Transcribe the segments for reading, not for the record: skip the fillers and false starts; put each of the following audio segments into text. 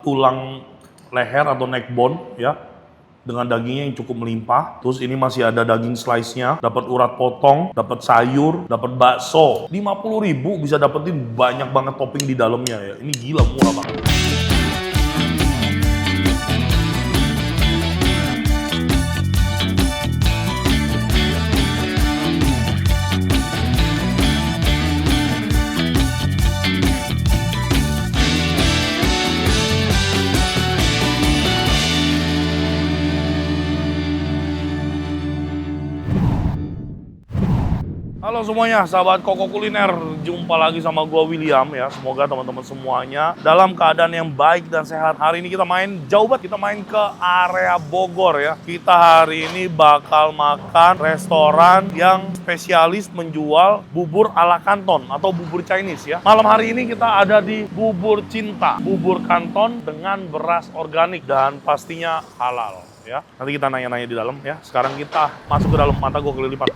tulang leher atau neck bone ya, dengan dagingnya yang cukup melimpah. Terus ini masih ada daging slice-nya, dapat urat potong, dapat sayur, dapat bakso. 50.000 bisa dapetin banyak banget topping di dalamnya ya. Ini gila murah banget. Halo semuanya, sahabat Koko Kuliner. Jumpa lagi sama gua William ya. Semoga teman-teman semuanya dalam keadaan yang baik dan sehat. Hari ini kita main jauh banget, kita main ke area Bogor ya. Kita hari ini bakal makan restoran yang spesialis menjual bubur ala kanton atau bubur Chinese ya. Malam hari ini kita ada di Bubur Cinta, bubur kanton dengan beras organik dan pastinya halal ya. Nanti kita nanya-nanya di dalam ya. Sekarang kita masuk ke dalam, mata gua kelilipan.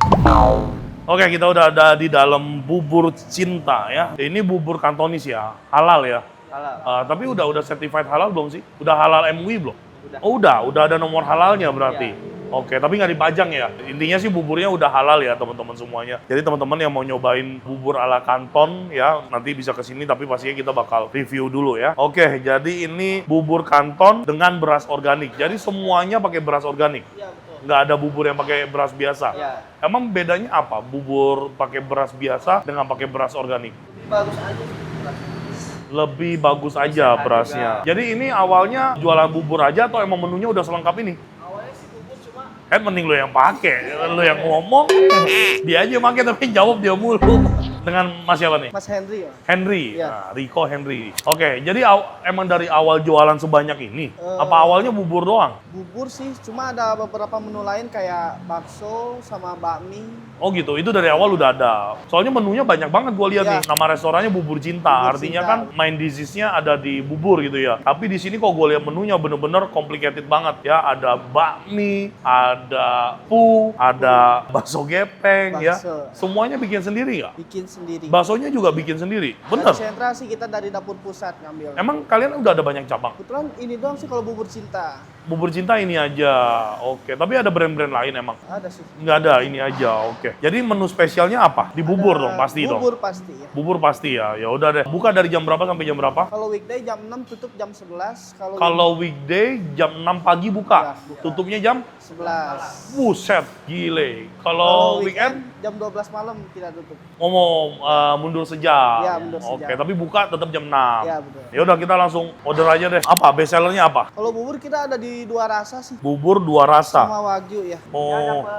Oke, kita udah ada di dalam Bubur Cinta ya. Ini bubur kantonis ya, halal ya. Halal. Tapi udah certified halal belum sih? Udah halal MUI belum? Udah. Oh udah ada nomor halalnya berarti. Iya. Oke, tapi nggak dipajang ya. Intinya sih buburnya udah halal ya teman-teman semuanya. Jadi teman-teman yang mau nyobain bubur ala kanton ya, nanti bisa kesini tapi pastinya kita bakal review dulu ya. Oke, jadi ini bubur kanton dengan beras organik. Jadi semuanya pakai beras organik. Iya, betul. Nggak ada bubur yang pakai beras biasa. Ya. Emang bedanya apa? Bubur pakai beras biasa dengan pakai beras organik? Bagus aja. Lebih bagus aja berasnya. Jadi ini awalnya jualan bubur aja atau emang menunya udah selengkap ini? Awalnya sih bubur cuma Mending lo yang pakai, lo yang ngomong, dia aja yang pakai tapi jawab dia mulu. Dengan Mas siapa nih? Mas Henry ya. Henry, Iya. nah, Rico Henry. Oke, jadi emang dari awal jualan sebanyak ini? Apa awalnya bubur doang? Bubur sih cuma ada beberapa menu lain kayak bakso sama bakmi. Oh gitu, itu dari awal udah ada. Soalnya menunya banyak banget gue lihat Iya. nih. Nama restorannya Bubur Cinta, Bubur artinya Cinta. kan main disease-nya ada di bubur gitu ya. Tapi di sini kok gue lihat menunya bener-bener complicated banget ya. Ada bakmi, ada ada bakso gepeng ya. Bakso. Semuanya bikin sendiri nggak? Bikin sendiri. Baksonya juga bikin sendiri, bener? Dari sentra sih kita dari dapur pusat ngambil. Emang kalian udah ada banyak cabang? Kebetulan ini doang sih kalau bubur cinta. Bubur Cinta ini aja, oke. Tapi ada brand-brand lain emang? Ada sih. Nggak ada, ini aja, oke. Jadi menu spesialnya apa? Di bubur Ada dong, pasti dong? Bubur pasti ya. Bubur pasti ya. Ya udah deh. Buka dari jam berapa sampai jam berapa? Kalau weekday jam 6 tutup jam 11. Kalau weekday jam 6 pagi buka. Ya, buka. Tutupnya jam? 11. Buset, gile. Kalau weekend jam 12 malam kita tutup. ngomong mundur sejam. Ya, mundur sejam. Oke, tapi buka tetap jam 6. Ya, betul. Ya udah kita langsung order aja deh. Apa best sellernya apa? Kalau bubur kita ada di dua rasa sih. Bubur dua rasa. Sama wagyu ya. Oh.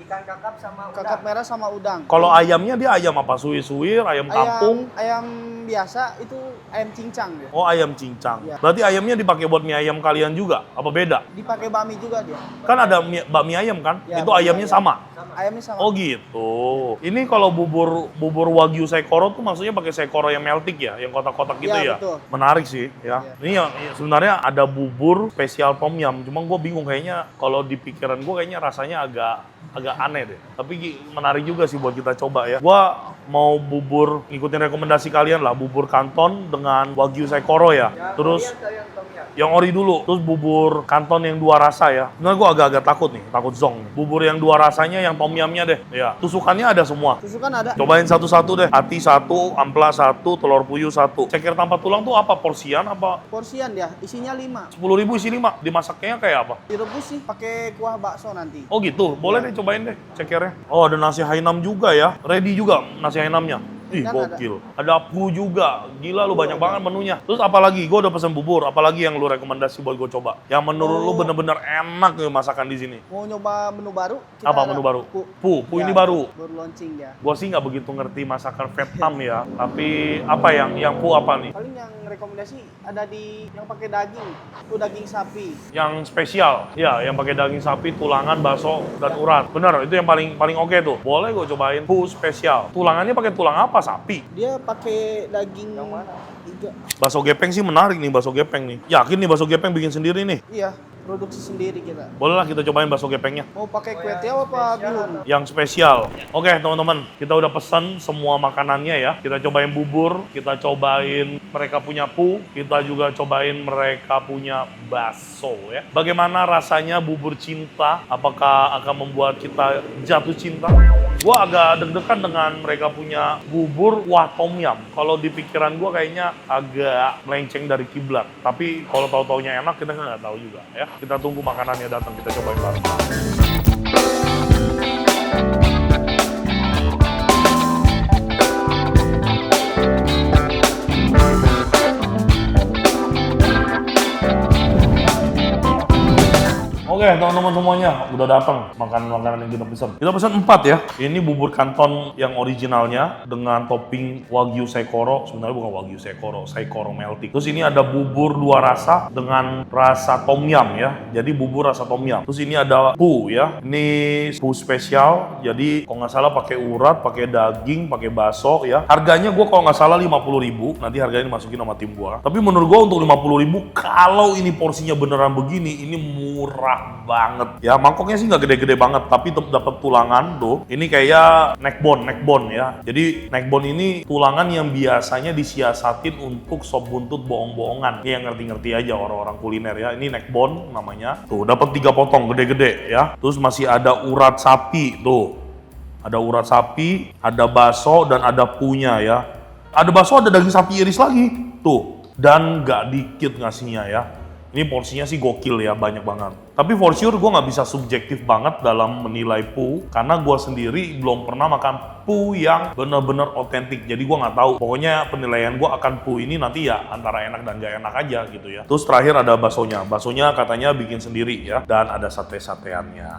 Ikan kakap sama Kakap merah sama udang. Kalau ayamnya dia ayam apa? Suwir-suwir, ayam kampung? Ayam biasa itu ayam cincang dia. Oh, ayam cincang. Iya. Berarti ayamnya dipakai buat mie ayam kalian juga? Apa beda? Dipakai bakmi juga dia. Kan ada bakmi ayam kan? Ya, Itu bakmi ayamnya ayam. sama? Ayamnya sama. Oh gitu. Ini kalau bubur wagyu sekoro tuh maksudnya pakai sekoro yang meltik ya, yang kotak-kotak gitu Iya, ya. betul. Menarik sih ya. Iya. Ini yang sebenarnya ada bubur spesial tom yum. Cuma gue bingung kayaknya kalau di pikiran gue kayaknya rasanya agak aneh deh. Tapi menarik juga sih buat kita coba ya. Gue mau bubur ngikutin rekomendasi kalian lah, bubur kanton dengan wagyu sekoro ya. Terus yang ori dulu, terus bubur kanton yang dua rasa ya. Sebenarnya gue agak-agak takut nih, takut zong. Bubur yang dua rasanya, yang tom yumnya deh. Ya, tusukannya ada semua. Tusukan ada. Cobain satu-satu deh. Hati satu, amplas satu, telur puyuh satu. Ceker tanpa tulang tuh apa? Porsian apa? Porsian dia, isinya 5. 10.000 isi 5. Dimasaknya kayak apa? Direbus sih pakai kuah bakso nanti. Oh gitu, boleh deh cobain deh cekernya. Oh ada nasi Hainam juga ya. Ready juga nasi Hainamnya. Ih Kan gokil. Ada pu juga. Gila lu banyak banget menunya. Terus apalagi? Gue udah pesen bubur. Apalagi yang lu rekomendasi buat gue coba? Yang menurut lu bener-bener enak nih masakan di sini. Mau nyoba menu baru? Apa ada menu baru? Pu. Pu Ya, ini baru. Baru launching dia. Gue sih nggak begitu ngerti masakan Vietnam ya. Tapi apa yang pu apa nih? Paling yang rekomendasi ada di yang pakai daging. Itu daging sapi. Yang spesial, ya, yang pakai daging sapi, tulangan, bakso, dan urat. Bener, itu yang paling oke tuh. Boleh gue cobain pu spesial. Tulangannya pakai tulang apa apa? Sapi? Dia pakai daging Yang mana? iga. Bakso gepeng sih menarik nih, bakso gepeng nih. Yakin nih bakso gepeng bikin sendiri nih? Iya, produksi sendiri kita. Boleh lah kita cobain bakso gepengnya. Mau pakai kue tiaw apa bihun? Yang spesial. Oke teman-teman, kita udah pesan semua makanannya ya. Kita cobain bubur, kita cobain mereka punya pu, kita juga cobain mereka punya bakso ya. Bagaimana rasanya bubur cinta? Apakah akan membuat kita jatuh cinta? Gua agak deg-degan dengan mereka punya bubur wah tom yum. Kalau di pikiran gua kayaknya agak melenceng dari kiblat. Tapi kalau tahu-taunya enak kita nggak tahu juga ya. Kita tunggu makanannya datang, kita cobain bareng. Oke teman-teman semuanya, udah datang makanan-makanan yang kita pesan. Kita pesan 4 ya. Ini bubur kanton yang originalnya dengan topping wagyu saikoro. Sebenarnya bukan wagyu saikoro, saikoro melty. Terus ini ada bubur 2 rasa dengan rasa tom yum ya. Jadi bubur rasa tom yum. Terus ini ada pu ya. Ini pu spesial. Jadi kalau nggak salah pakai urat, pakai daging, pakai bakso ya. Harganya gue kalau nggak salah 50.000. Nanti harganya dimasukin sama tim gua. Tapi menurut gue untuk 50.000 kalau ini porsinya beneran begini, ini murah banget ya. Mangkoknya sih nggak gede-gede banget, tapi dapat tulangan tuh. Ini kayak neck bone ya. Jadi neck bone ini tulangan yang biasanya disiasatin untuk sop buntut bohong-bohongan. Ini yang ngerti-ngerti aja orang-orang kuliner ya. Ini neck bone namanya. Tuh dapat 3 potong gede-gede ya. Terus masih ada urat sapi tuh. Ada urat sapi, ada bakso dan ada punya ya. Ada bakso, ada daging sapi iris lagi tuh. Dan nggak dikit ngasihnya ya. Ini porsinya sih gokil ya, banyak banget. Tapi for sure gue nggak bisa subjektif banget dalam menilai pu, karena gue sendiri belum pernah makan pu yang bener-bener otentik. Jadi gue nggak tahu. Pokoknya penilaian gue akan pu ini nanti ya antara enak dan nggak enak aja gitu ya. Terus terakhir ada baksonya. Baksonya katanya bikin sendiri ya, dan ada sate-sateannya.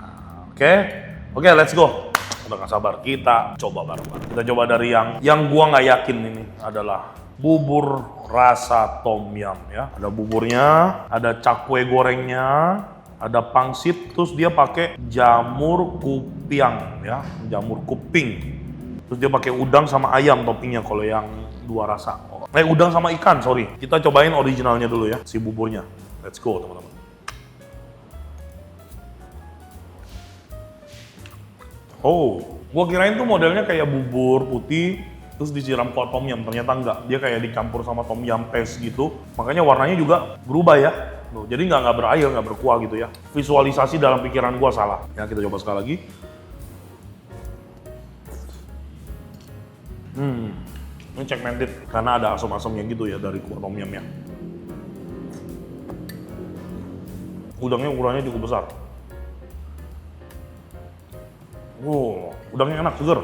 Oke, let's go. Udah nggak sabar, kita coba bareng-bareng. Kita coba dari yang gue nggak yakin ini adalah bubur rasa tom yum ya. Ada buburnya, ada cakwe gorengnya, ada pangsit, terus dia pakai jamur kupiang ya, jamur kuping. Terus dia pakai udang sama ayam toppingnya kalau yang 2 rasa. Udang sama ikan, sorry. Kita cobain originalnya dulu ya, si buburnya. Let's go teman-teman. Oh, gua kirain tuh modelnya kayak bubur putih, terus disiram kuah tom yum, ternyata enggak. Dia kayak dicampur sama tom yum paste gitu. Makanya warnanya juga berubah ya. Tuh, jadi nggak berair, nggak berkuah gitu ya. Visualisasi dalam pikiran gua salah. Ya, kita coba sekali lagi. Ini segmented karena ada asam-asamnya gitu ya dari kuah tom yumnya. Udangnya ukurannya cukup besar. Udangnya enak, seger.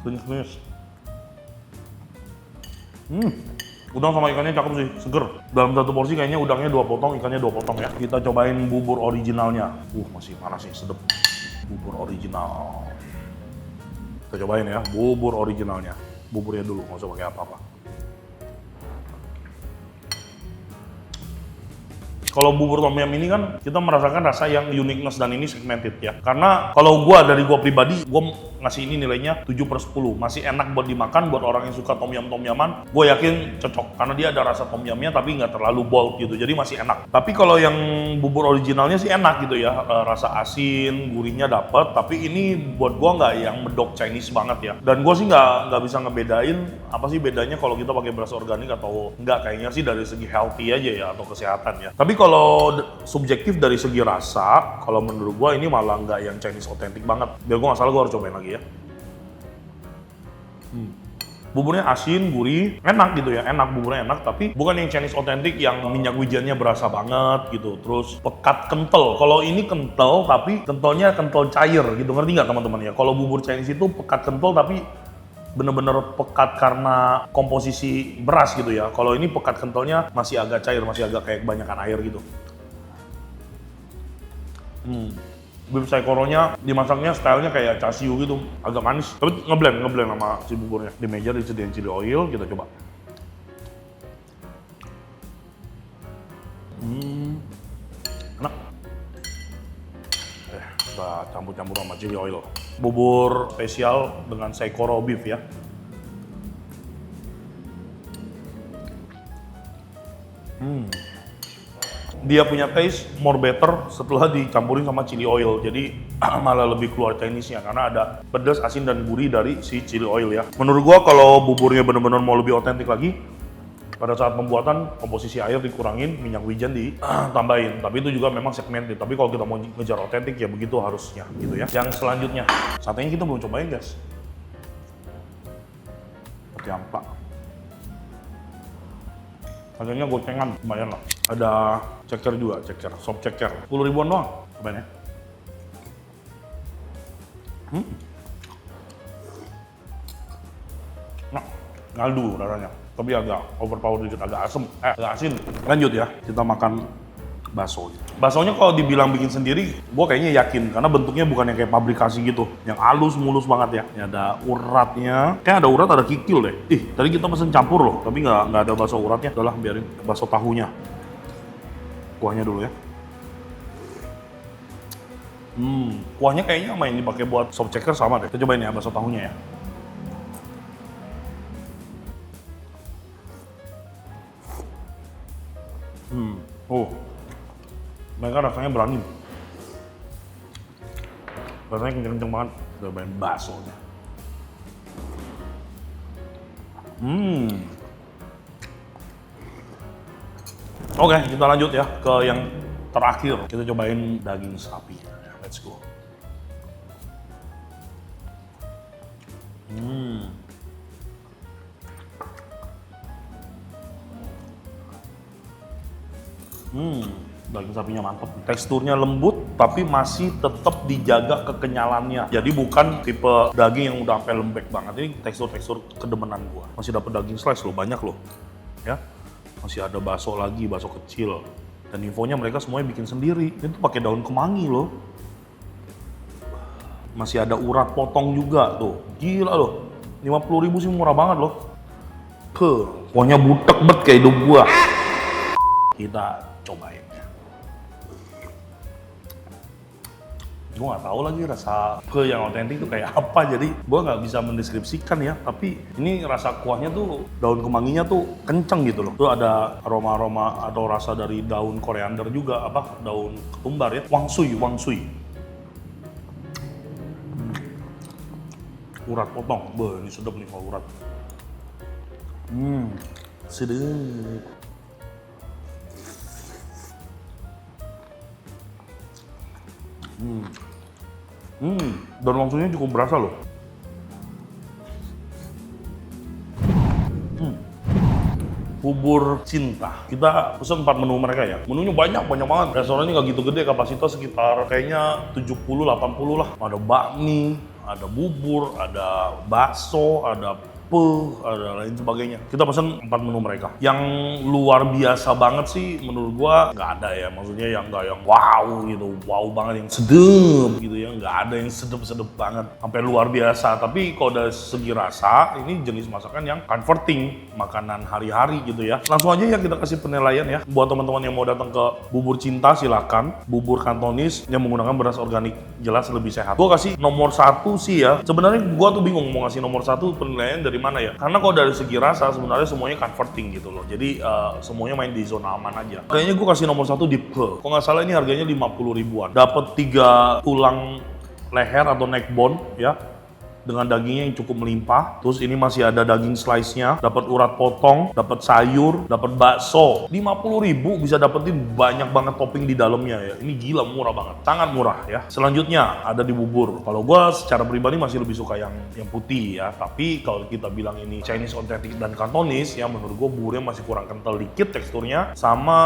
Klinis-klinis. Udang sama ikannya cakep sih, seger. Dalam satu porsi kayaknya udangnya 2 potong, ikannya 2 potong ya. Kita cobain bubur originalnya. Masih panas nih, sedep. Bubur original. Kita cobain ya, bubur originalnya. Buburnya dulu, nggak usah pakai apa-apa. Kalau bubur tom yum ini kan kita merasakan rasa yang uniqueness dan ini segmented ya. Karena kalau dari gua pribadi, gua ngasih ini nilainya 7/10. Masih enak buat dimakan buat orang yang suka tom yaman. Gue yakin cocok karena dia ada rasa tom yumnya tapi nggak terlalu bold gitu. Jadi masih enak. Tapi kalau yang bubur originalnya sih enak gitu ya. Rasa asin, gurihnya dapet. Tapi ini buat gua nggak yang medok Chinese banget ya. Dan gua sih nggak bisa ngebedain apa sih bedanya kalau kita pakai beras organik atau nggak. Kayaknya sih dari segi healthy aja ya atau kesehatan ya. Tapi kalau subjektif dari segi rasa, kalau menurut gua ini malah nggak yang Chinese otentik banget. Biar gua nggak salah, gua harus cobain lagi ya. Buburnya asin, gurih, enak gitu ya, buburnya enak, tapi bukan yang Chinese otentik yang minyak wijennya berasa banget gitu, terus pekat kental. Kalau ini kental, tapi kentalnya kental cair gitu, ngerti nggak teman-teman ya? Kalau bubur Chinese itu pekat kental tapi bener-bener pekat karena komposisi beras gitu ya. Kalau ini pekat kentalnya masih agak cair, masih agak kayak kebanyakan air gitu. Beef saikoronya dimasaknya stylenya kayak chasiu gitu, agak manis. Tapi ngeblend sama si buburnya. Di meja disediain chili oil, kita coba. Enak. Kita campur-campur sama chili oil. Bubur spesial dengan saikoro beef ya. dia punya taste more better setelah dicampurin sama chili oil. Jadi malah lebih keluar Chinese-nya karena ada pedas, asin, dan gurih dari si chili oil ya. Menurut gua kalau buburnya bener-bener mau lebih otentik lagi, pada saat pembuatan komposisi air dikurangin, minyak wijen ditambahin. Tapi itu juga memang segmented. Tapi kalau kita mau ngejar otentik ya begitu harusnya gitu ya. Yang selanjutnya, satenya kita belum cobain guys. Seperti apa? Harganya gocengan, lumayan lah. Ada ceker juga, sop ceker. 10 ribuan doang, cobain ya. Nah, ngaldu rasanya. Tapi agak overpower dikit, agak asem, agak asin. Lanjut ya, kita makan bakso. Baksonya kalau dibilang bikin sendiri, gue kayaknya yakin karena bentuknya bukan yang kayak pabrikasi gitu, yang halus mulus banget ya. Ini ada uratnya, kayak ada urat, ada kikil deh. Tadi kita pesen campur loh, tapi nggak ada bakso uratnya. Udahlah, biarin bakso tahunya. Kuahnya dulu ya. Kuahnya kayaknya sama yang dipakai buat sop ceker sama deh. Kita cobain ya bakso tahunya ya. Mereka rasanya berani. Rasanya kenceng-kenceng banget. Udah main baksonya. Oke, kita lanjut ya ke yang terakhir. Kita cobain daging sapi. Let's go. Daging sapinya mantep. Teksturnya lembut, tapi masih tetap dijaga kekenyalannya. Jadi bukan tipe daging yang udah sampai lembek banget. Ini tekstur-tekstur kedemenan gua. Masih dapat daging slice loh, banyak loh. Ya, masih ada bakso lagi, bakso kecil. Dan infonya mereka semuanya bikin sendiri. Ini tuh pakai daun kemangi loh. Masih ada urat potong juga tuh. Gila loh. 50.000 sih murah banget loh. Kuahnya butek banget kayak hidup gua. Kita cobain ya. Gue nggak tahu lagi rasa yang otentik itu kayak apa, jadi gue nggak bisa mendeskripsikan ya. Tapi ini rasa kuahnya tuh, daun kemanginya tuh kenceng gitu loh. Tuh ada aroma-aroma atau rasa dari daun koriander juga, daun ketumbar ya. Wangshui. Urat potong, ini sedap nih kalau urat. Sedap. Daun wangsuinya cukup berasa loh. Bubur cinta. Kita pesen 4 menu mereka ya. Menunya banyak banget. Restorannya nggak gitu gede, kapasitas sekitar kayaknya 70-80 lah. Ada bakmi, ada bubur, ada bakso, ada ada lain sebagainya. Kita pesen 4 menu mereka. Yang luar biasa banget sih menurut gua nggak ada ya. Maksudnya yang nggak yang wow gitu, wow banget, yang sedep gitu ya. Nggak ada yang sedep banget sampai luar biasa. Tapi kalau dari segi rasa, ini jenis masakan yang comforting, makanan hari-hari gitu ya. Langsung aja ya kita kasih penilaian ya. Buat teman-teman yang mau datang ke Bubur Cinta, silakan. Bubur Kantonis yang menggunakan beras organik, jelas lebih sehat. Gua kasih nomor 1 sih ya. Sebenarnya gua tuh bingung mau ngasih nomor 1 penilaian dari mana ya? Karena kalau dari segi rasa sebenarnya semuanya comforting gitu loh. Jadi semuanya main di zona aman aja. Kayaknya gue kasih nomor 1 di Pho. Kalau nggak salah ini harganya 50 ribuan. Dapat 3 tulang leher atau neck bone ya. Dengan dagingnya yang cukup melimpah. Terus ini masih ada daging slice-nya, dapat urat potong, dapat sayur, dapat bakso. 50.000 bisa dapetin banyak banget topping di dalamnya ya. Ini gila murah banget, sangat murah ya. Selanjutnya ada di bubur. Kalau gua secara pribadi masih lebih suka yang putih ya. Tapi kalau kita bilang ini Chinese authentic dan Cantonese ya, menurut gua buburnya masih kurang kental dikit teksturnya. Sama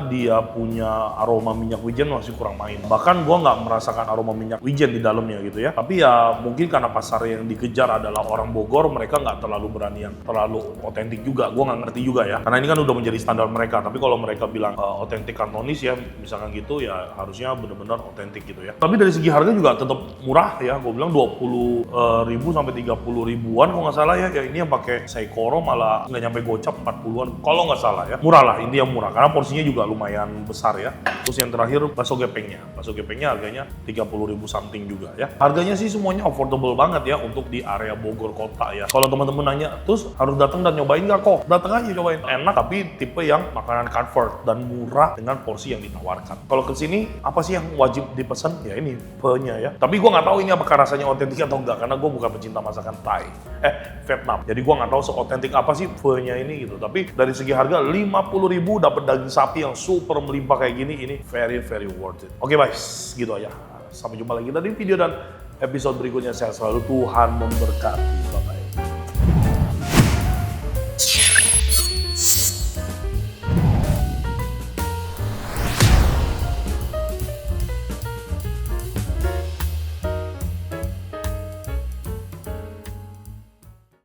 dia punya aroma minyak wijen masih kurang main. Bahkan gua nggak merasakan aroma minyak wijen di dalamnya gitu ya. Tapi ya mungkin karena pasar yang dikejar adalah orang Bogor, mereka nggak terlalu berani yang terlalu otentik juga. Gue nggak ngerti juga ya, karena ini kan udah menjadi standar mereka. Tapi kalau mereka bilang otentik Cantonese ya, misalkan gitu ya harusnya benar-benar otentik gitu ya. Tapi dari segi harga juga tetap murah ya. Gue bilang 20.000 sampai 30 ribuan kalau nggak salah ya. Ya ini yang pakai saikoro malah nggak nyampe gocap 40-an kalau nggak salah ya. Murah lah, intinya murah karena porsinya juga lumayan besar ya. Terus yang terakhir bakso gepengnya harganya 30.000 something juga ya. Harganya sih semuanya affordable banget banget ya untuk di area Bogor kota ya. Kalau teman-teman nanya, terus harus datang dan nyobain nggak kok? Datang aja cobain. Enak tapi tipe yang makanan comfort dan murah dengan porsi yang ditawarkan. Kalau ke sini apa sih yang wajib dipesan? Ya ini pho-nya ya. Tapi gue nggak tahu ini apakah rasanya otentik atau enggak karena gue bukan pecinta masakan Thai, Vietnam. Jadi gue nggak tahu seotentik apa sih pho-nya ini gitu. Tapi dari segi harga 50.000 dapat daging sapi yang super melimpah kayak gini, ini very worth it. Oke guys, gitu aja. Sampai jumpa lagi di video dan episode berikutnya. Saya selalu, Tuhan memberkati. Bye-bye.